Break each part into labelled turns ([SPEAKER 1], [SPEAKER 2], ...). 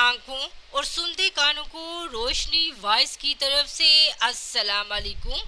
[SPEAKER 1] आंखों और सुनते कानों को रोशनी वॉइस की तरफ से अस्सलाम वालेकुम।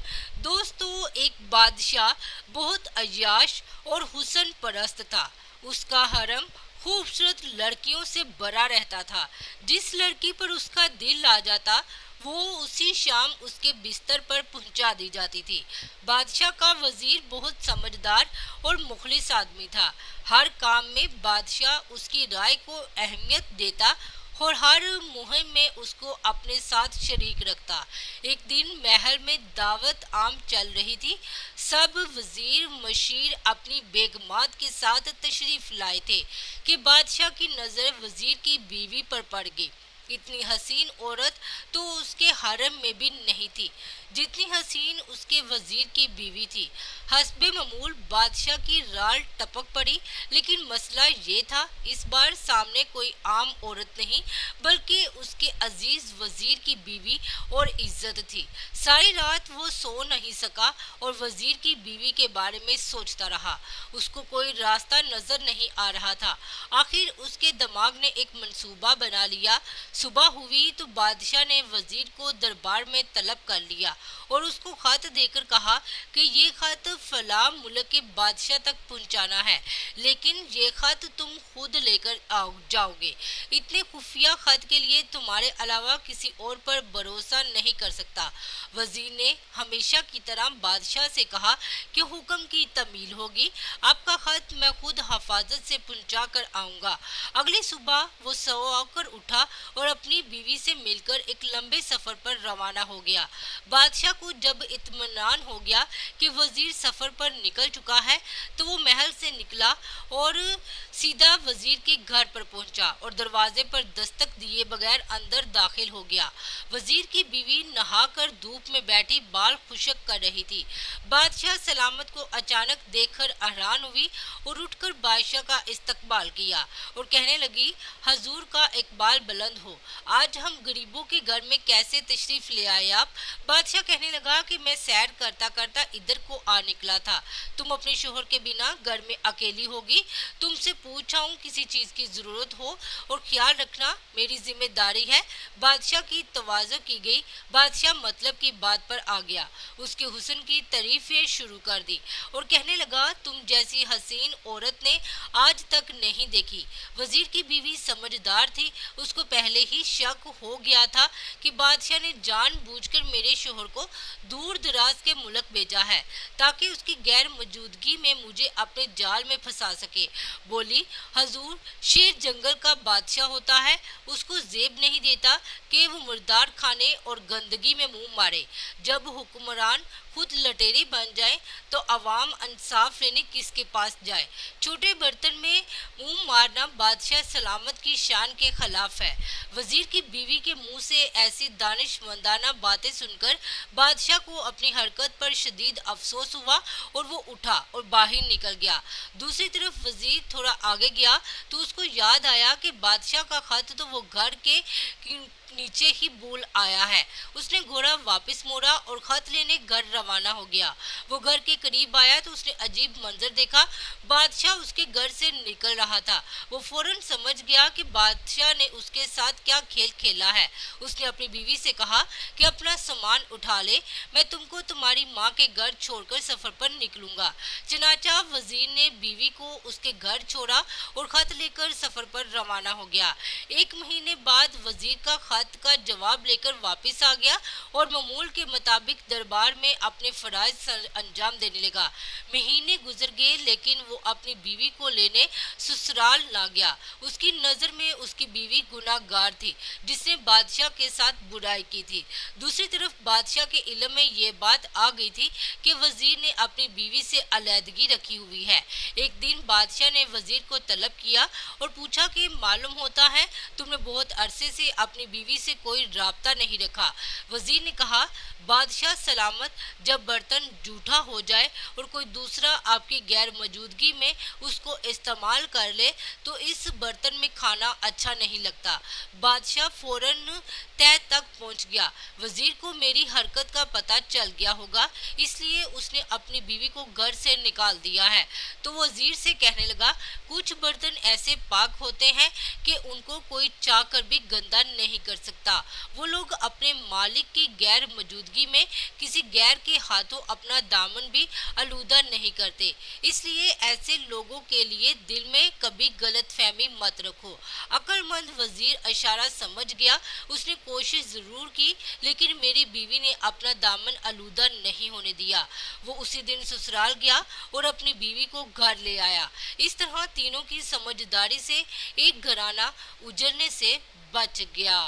[SPEAKER 1] दोस्तों, एक बादशाह बहुत अय्याश और हुस्न परस्त था। उसका हरम खूबसूरत लड़कियों से भरा रहता था। जिस लड़की पर उसका दिल आ जाता वो उसी शाम उसके बिस्तर पर पहुंचा दी जाती थी। बादशाह का वजीर बहुत समझदार और मुखलिस आदमी था। हर काम में बादशाह उसकी राय को अहमियत देता और हर मुहिम में उसको अपने साथ शरीक रखता। एक दिन महल में दावत आम चल रही थी। सब वजीर मशीर अपनी बेगमात के साथ तशरीफ लाए थे कि बादशाह की नजर वजीर की बीवी पर पड़ गई। इतनी हसीन औरत तो उसके हरम में भी नहीं थी जितनी हसीन उसके वजीर की बीवी थी। हस्बे मामूल बादशाह की राल टपक पड़ी, लेकिन मसला ये था इस बार सामने कोई आम औरत नहीं बल्कि उसके अजीज वजीर की बीवी और इज्जत थी। सारी रात वो सो नहीं सका और वजीर की बीवी के बारे में सोचता रहा। उसको कोई रास्ता नजर नहीं आ रहा था। आखिर उसके दिमाग ने एक मंसूबा बना लिया। सुबह हुई तो बादशाह ने वजीर को दरबार में तलब कर लिया और उसको खत देकर कहा कि ये खत फला मुल्क के बादशाह तक पहुंचाना है, लेकिन ये खत तुम खुद लेकर जाओगे। इतने खुफिया खत के लिए तुम्हारे अलावा किसी और पर भरोसा नहीं कर सकता। वजीर ने हमेशा की तरह बादशाह से कहा कि हुक्म की तमील होगी, आपका खत मैं खुद हिफाजत से पहुंचा कर आऊंगा। अगली सुबह वो सो कर उठा और अपनी बीवी से मिलकर एक लंबे सफर पर रवाना हो गया। बादशाह को जब इत्मीनान हो गया कि वजीर सफर पर निकल चुका है तो वो महल से निकला और सीधा वजीर के घर पर पहुंचा और दरवाजे पर दस्तक दिए बगैर अंदर दाखिल हो गया। वजीर की बीवी नहाकर धूप में बैठी बाल खुशक कर रही थी। बादशाह सलामत को अचानक देखकर हैरान हुई और उठकर बादशाह का इस्तकबाल किया और कहने लगी, हजूर का इकबाल बुलंद हो, आज हम गरीबों के घर में कैसे तशरीफ ले आए आप। बादशाह कहने लगा कि मैं सैर करता करता इधर को आ निकला था। तुम अपने शोहर के बिना घर में अकेली होगी, तुमसे पूछा हूँ किसी चीज की जरूरत हो और ख्याल रखना मेरी जिम्मेदारी है। बादशाह की तवाज़ो की गई। बादशाह मतलब की बात पर आ गया, उसके हुस्न की तारीफें शुरू कर दी और कहने लगा, तुम जैसी हसीन औरत ने आज तक नहीं देखी। वजीर की बीवी समझदार थी, उसको पहले ही शक हो गया था कि बादशाह ने जानबूझकर मेरे शोहर को दूर दराज के मुल्क भेजा है ताकि उसकी गैर मौजूदगी में मुझे अपने जाल में फंसा सके। बोली, हजूर, शेर जंगल का बादशाह होता है, उसको जेब नहीं देता कि वो मुर्दार खाने और गंदगी में मुंह मारे। जब हुक्मरान खुद लटेरे बन जाए तो अवाम इंसाफ लेने किसके पास जाए। छोटे बर्तन में मुंह मारना बादशाह सलामत की शान के खिलाफ है। वजीर की बीवी के मुंह से ऐसी दानिशमंदाना बातें सुनकर बादशाह को अपनी हरकत पर शदीद अफसोस हुआ और वो उठा और बाहर निकल गया। दूसरी तरफ वजीर थोड़ा आगे गया तो उसको याद आया कि बादशाह का खत तो वो घर के नीचे ही भूल आया है। उसने घोड़ा वापस मोड़ा और खत लेने घर रवाना हो गया। वो घर के करीब आया तो उसने अजीब मंजर देखा। बादशाह उसके घर से निकल रहा था। वो फौरन समझ गया कि बादशाह ने उसके साथ क्या खेल खेला है। उसने अपनी बीवी से कहा कि अपना सामान उठा ले, मैं तुमको तुम्हारी माँ के घर छोड़कर सफर पर निकलूंगा। चनाचा वजीर ने बीवी को उसके घर छोड़ा और खत लेकर सफर पर रवाना हो गया। एक महीने बाद वजीर का खत का जवाब लेकर वापस आ गया और मामूल के मुताबिक दरबार में अपने फराइज अंजाम देने लगा। महीने गुजर गए लेकिन वो अपनी बीवी को लेने ससुराल ना गया। उसकी नजर में उसकी बीवी गुनाहगार थी जिसने बादशाह के साथ बुराई की थी। दूसरी तरफ बादशाह के इल्म में ये बात आ गई थी कि वजीर ने अपनी बीवी से अलहदगी रखी हुई है। एक दिन बादशाह ने वजीर को तलब किया और पूछा कि मालूम होता है तुमने बहुत अरसे से अपनी बीवी बीवी से कोई राब्ता नहीं रखा। वजीर ने कहा, बादशाह सलामत, जब बर्तन जूठा हो जाए और कोई दूसरा आपकी गैर मौजूदगी में उसको इस्तेमाल कर ले तो इस बर्तन में खाना अच्छा नहीं लगता। बादशाह फौरन तय तक पहुंच गया। वजीर को मेरी हरकत का पता चल गया होगा, इसलिए उसने अपनी बीवी को घर से निकाल दिया है। तो वजीर से कहने लगा, कुछ बर्तन ऐसे पाक होते हैं कि उनको कोई चाह कर भी गंदा नहीं कर सकता। वो लोग अपने मालिक की गैर मौजूदगी में किसी गैर के हाथों अपना दामन भी आलूदा नहीं करते। इसलिए ऐसे लोगों के लिए दिल में कभी गलत फहमी मत रखो। अक्लमंद वजीर इशारा समझ गया। उसने कोशिश जरूर की, लेकिन मेरी बीवी ने अपना दामन आलूदा नहीं होने दिया। वो उसी दिन ससुराल गया और अपनी बीवी को घर ले आया। इस तरह तीनों की समझदारी से एक घराना उजड़ने से बच गया।